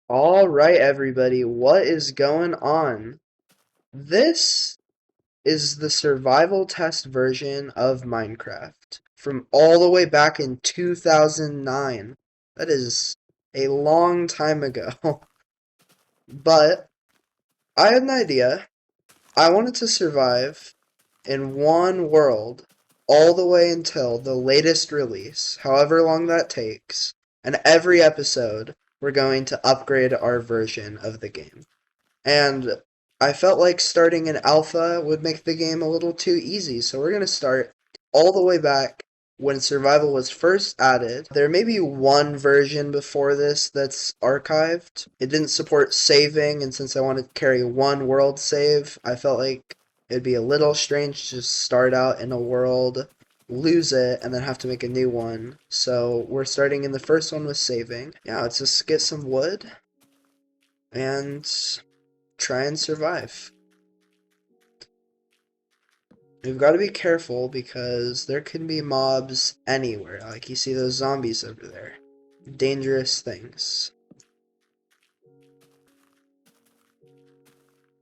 All right, everybody, what is going on? This is the survival test version of Minecraft from all the way back in 2009. That is a long time ago. But I had an idea. I wanted to survive in one world all the way until the latest release, however long that takes. And every episode, we're going to upgrade our version of the game. And I felt like starting an alpha would make the game a little too easy, so we're going to start all the way back when survival was first added. There may be one version before this that's archived. It didn't support saving, and since I wanted to carry one world save, I felt like it'd be a little strange to just start out in a world, lose it, and then have to make a new one. So we're starting in the first one with saving. Yeah, let's just get some wood and try and survive. We've got to be careful because there can be mobs anywhere. Like you see those zombies over there. Dangerous things.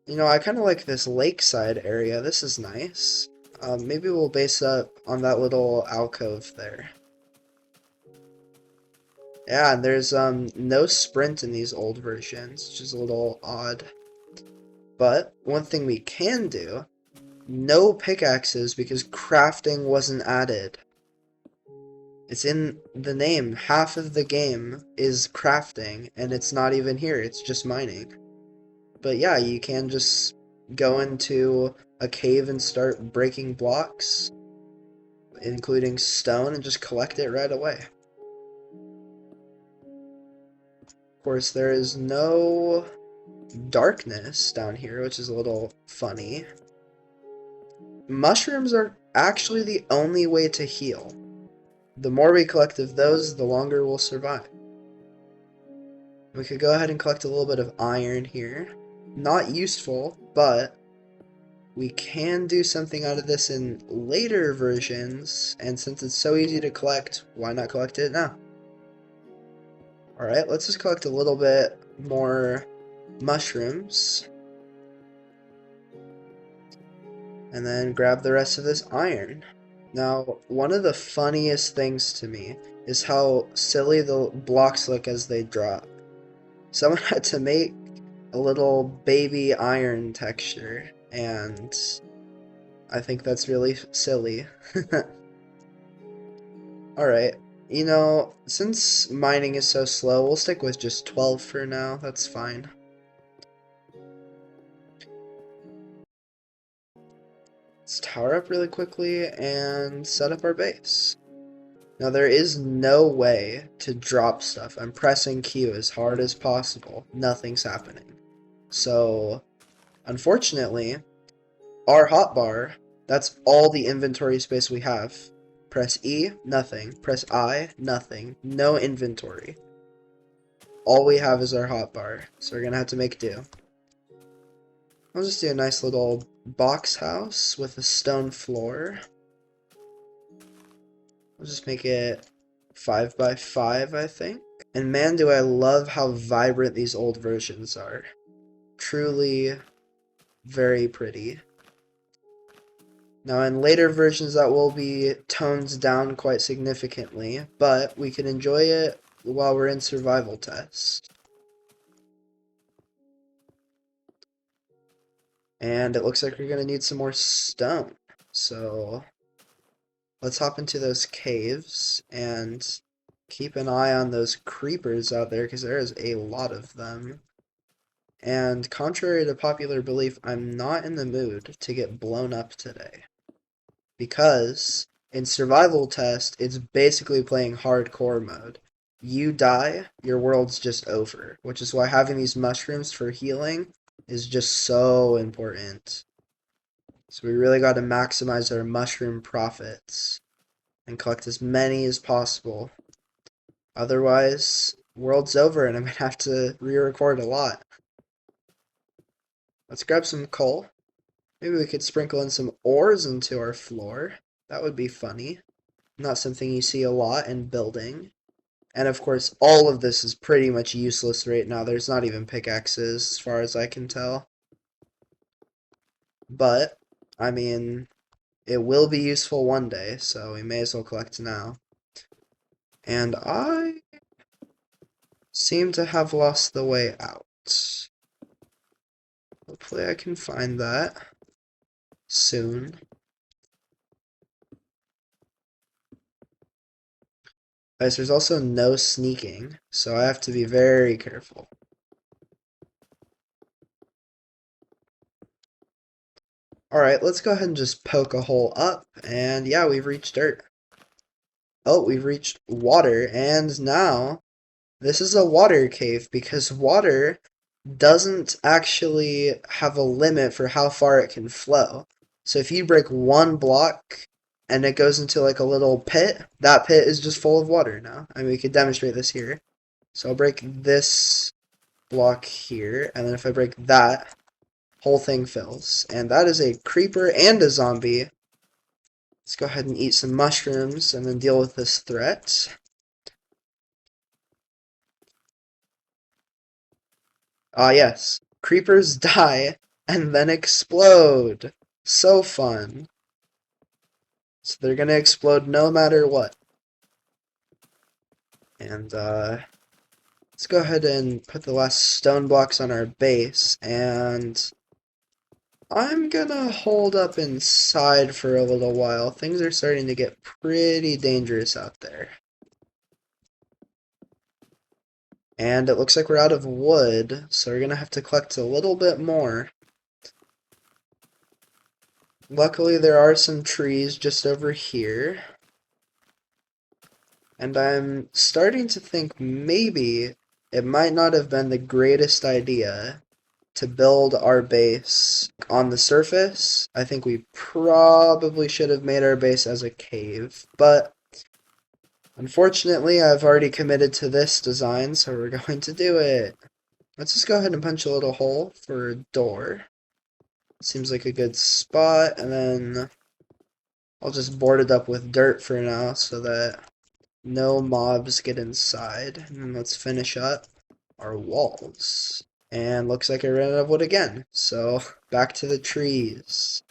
You know, I kind of like this lakeside area. This is nice. Maybe we'll base up on that little alcove there. Yeah, and there's no sprint in these old versions, which is a little odd. But one thing we can do, no pickaxes because crafting wasn't added. It's in the name. Half of the game is crafting, and it's not even here. It's just mining. But yeah, you can just go into a cave and start breaking blocks, including stone, and just collect it right away. Of course, there is no darkness down here, which is a little funny. Mushrooms are actually the only way to heal. The more we collect of those, the longer we'll survive. We could go ahead and collect a little bit of iron here. Not useful, but we can do something out of this in later versions, and since it's so easy to collect, why not collect it now? Alright, let's just collect a little bit more mushrooms. And then grab the rest of this iron. Now, one of the funniest things to me is how silly the blocks look as they drop. Someone had to make a little baby iron texture, and I think that's really silly. Alright, you know, since mining is so slow, we'll stick with just 12 for now. That's fine. Let's tower up really quickly and set up our base. Now there is no way to drop stuff. I'm pressing Q as hard as possible. Nothing's happening. So, unfortunately, our hotbar, that's all the inventory space we have. Press E, nothing. Press I, nothing. No inventory. All we have is our hotbar, so we're gonna have to make do. I'll just do a nice little box house with a stone floor. I'll just make it 5 by 5, I think. And man, do I love how vibrant these old versions are. Truly very pretty. Now in later versions that will be toned down quite significantly, but we can enjoy it while we're in survival test. And it looks like we're going to need some more stone. So let's hop into those caves and keep an eye on those creepers out there because there is a lot of them. And contrary to popular belief, I'm not in the mood to get blown up today. Because in survival test, it's basically playing hardcore mode. You die, your world's just over. Which is why having these mushrooms for healing is just so important. So we really got to maximize our mushroom profits and collect as many as possible. Otherwise, world's over and I'm going to have to re-record a lot. Let's grab some coal. Maybe we could sprinkle in some ores into our floor. That would be funny. Not something you see a lot in building. And of course, all of this is pretty much useless right now. There's not even pickaxes, as far as I can tell. But, I mean, it will be useful one day, so we may as well collect now. And I seem to have lost the way out. Hopefully I can find that soon. Guys, there's also no sneaking, so I have to be very careful. Alright, let's go ahead and just poke a hole up, and yeah, we've reached dirt. Oh, we've reached water, and now this is a water cave because water doesn't actually have a limit for how far it can flow. So if you break one block and it goes into like a little pit, that pit is just full of water now. I mean, we could demonstrate this here. So I'll break this block here, and then if I break that, whole thing fills. And that is a creeper and a zombie. Let's go ahead and eat some mushrooms and then deal with this threat. Ah, yes. Creepers die and then explode. So fun. So they're gonna explode no matter what. And, let's go ahead and put the last stone blocks on our base, and I'm gonna hold up inside for a little while. Things are starting to get pretty dangerous out there. And it looks like we're out of wood, so we're gonna have to collect a little bit more. Luckily, there are some trees just over here. And I'm starting to think maybe it might not have been the greatest idea to build our base on the surface. I think we probably should have made our base as a cave, but unfortunately I've already committed to this design, so we're going to do it. Let's just go ahead and punch a little hole for a door. Seems like a good spot, and then I'll just board it up with dirt for now so that no mobs get inside. And then let's finish up our walls. And looks like I ran out of wood again. So back to the trees.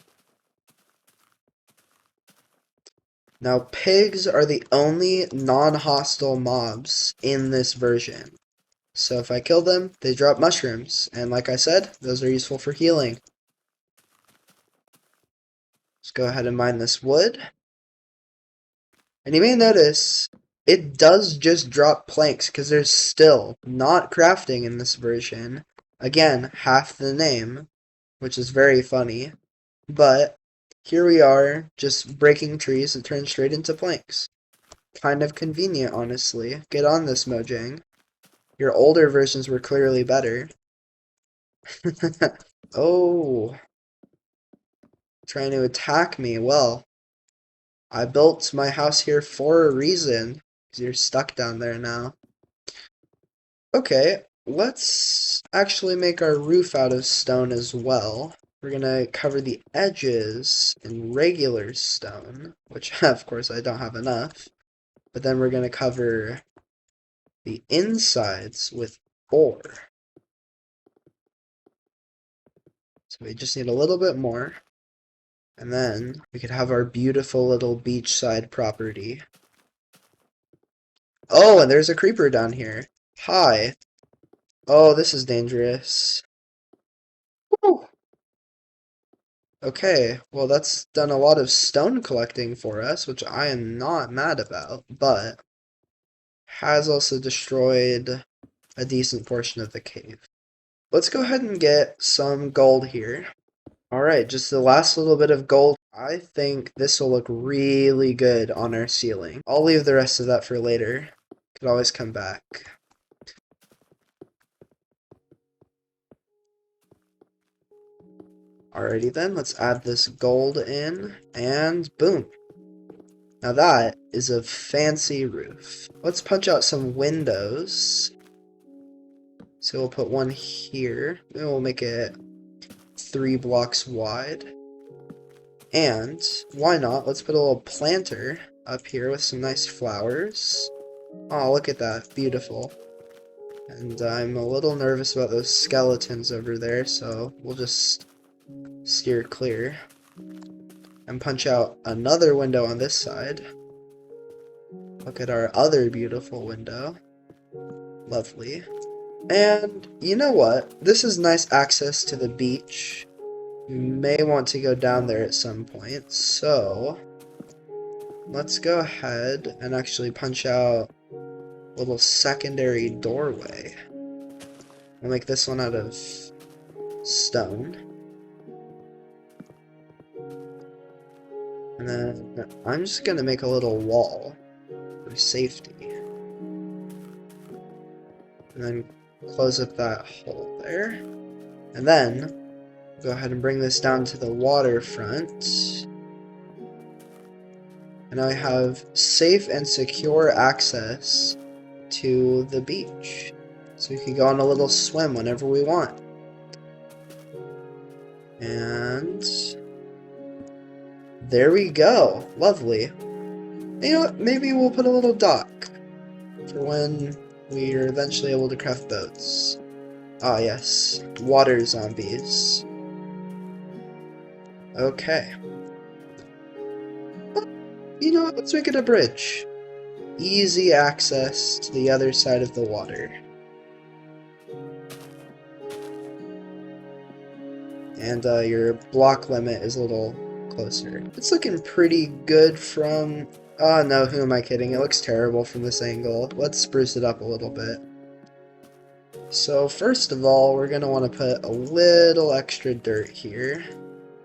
Now pigs are the only non-hostile mobs in this version. So if I kill them, they drop mushrooms. And like I said, those are useful for healing. Let's go ahead and mine this wood. And you may notice it does just drop planks because there's still not crafting in this version. Again, half the name, which is very funny. But here we are, just breaking trees that turn straight into planks. Kind of convenient, honestly. Get on this, Mojang. Your older versions were clearly better. Oh, trying to attack me. Well, I built my house here for a reason, because you're stuck down there now. Okay, let's actually make our roof out of stone as well. We're gonna cover the edges in regular stone, which of course I don't have enough. But then we're gonna cover the insides with ore. So we just need a little bit more. And then we could have our beautiful little beachside property. Oh, and there's a creeper down here. Hi. Oh, this is dangerous. Woo. Okay, well that's done a lot of stone collecting for us, which I am not mad about, but has also destroyed a decent portion of the cave. Let's go ahead and get some gold here. Alright, just the last little bit of gold. I think this will look really good on our ceiling. I'll leave the rest of that for later. Could always come back. Alrighty then, let's add this gold in, and boom. Now that is a fancy roof. Let's punch out some windows. So we'll put one here. Maybe we'll make it 3 blocks wide. And why not? Let's put a little planter up here with some nice flowers. Oh, look at that. Beautiful. And I'm a little nervous about those skeletons over there, so we'll just steer clear. And punch out another window on this side. Look at our other beautiful window. Lovely. And you know what? This is nice access to the beach. You may want to go down there at some point, so let's go ahead and actually punch out a little secondary doorway. We'll make this one out of stone. And then I'm just gonna make a little wall for safety. And then close up that hole there. And then go ahead and bring this down to the waterfront. And I have safe and secure access to the beach. So we can go on a little swim whenever we want. And there we go. Lovely. You know what? Maybe we'll put a little dock for when we are eventually able to craft boats. Ah, yes. Water zombies. Okay. You know what? Let's make it a bridge. Easy access to the other side of the water. And your block limit is a little closer. It's looking pretty good from... Oh no, who am I kidding? It looks terrible from this angle. Let's spruce it up a little bit. So first of all, we're going to want to put a little extra dirt here.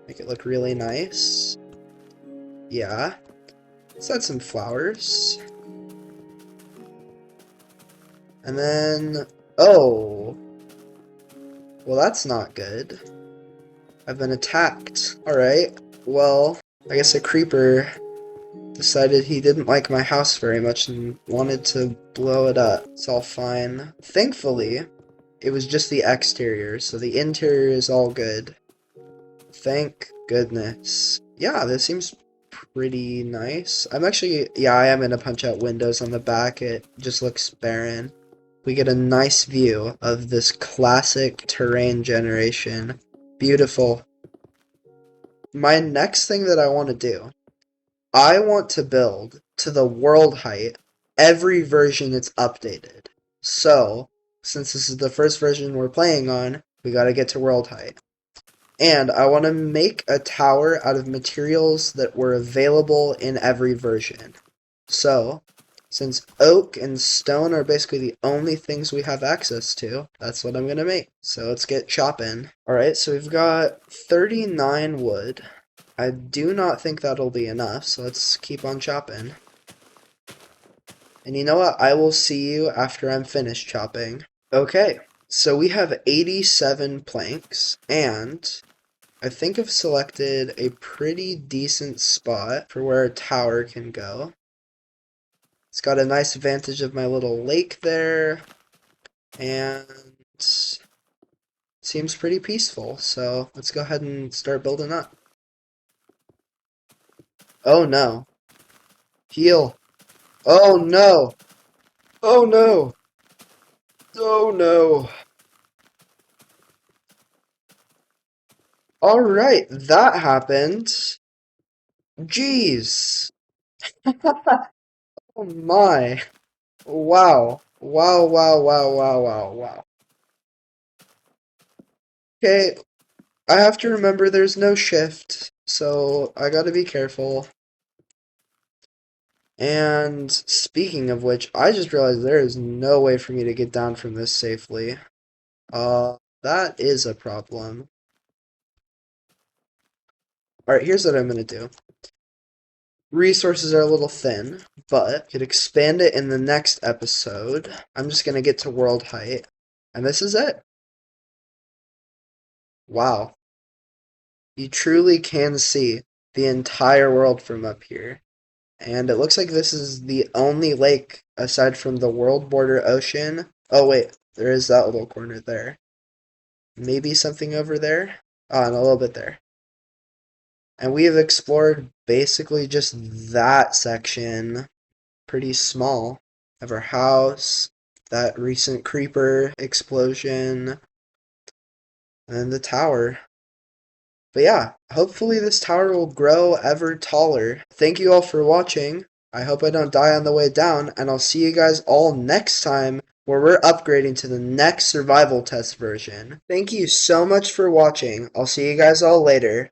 Make it look really nice. Yeah. Let's add some flowers. And then... Oh! Well, that's not good. I've been attacked. Alright, well, I guess a creeper decided he didn't like my house very much and wanted to blow it up. It's all fine. Thankfully, it was just the exterior, so the interior is all good. Thank goodness. Yeah, this seems pretty nice. I am gonna punch out windows on the back. It just looks barren. We get a nice view of this classic terrain generation. Beautiful. My next thing that I want to do, I want to build to the world height every version it's updated. So, since this is the first version we're playing on, we gotta get to world height. And I want to make a tower out of materials that were available in every version. So, since oak and stone are basically the only things we have access to, that's what I'm going to make. So let's get chopping. Alright, so we've got 39 wood. I do not think that'll be enough, so let's keep on chopping. And you know what? I will see you after I'm finished chopping. Okay, so we have 87 planks, and I think I've selected a pretty decent spot for where a tower can go. It's got a nice vantage of my little lake there, and seems pretty peaceful, so let's go ahead and start building up. Oh no. Heal. Oh no. Oh no. Oh no. Alright, that happened. Jeez. Oh my. Wow. Wow, wow, wow, wow, wow, wow. Okay, I have to remember there's no shift, so I gotta be careful. And speaking of which, I just realized there is no way for me to get down from this safely. That is a problem. Alright, here's what I'm gonna do. Resources are a little thin, but could expand it in the next episode. I'm just gonna get to world height, and this is it. Wow. You truly can see the entire world from up here. And it looks like this is the only lake aside from the world border ocean. Oh wait, there is that little corner there. Maybe something over there? Oh, and a little bit there. And we have explored basically just that section. Pretty small. Have our house, that recent creeper explosion, and then the tower. But yeah, hopefully this tower will grow ever taller. Thank you all for watching. I hope I don't die on the way down, and I'll see you guys all next time where we're upgrading to the next survival test version. Thank you so much for watching. I'll see you guys all later.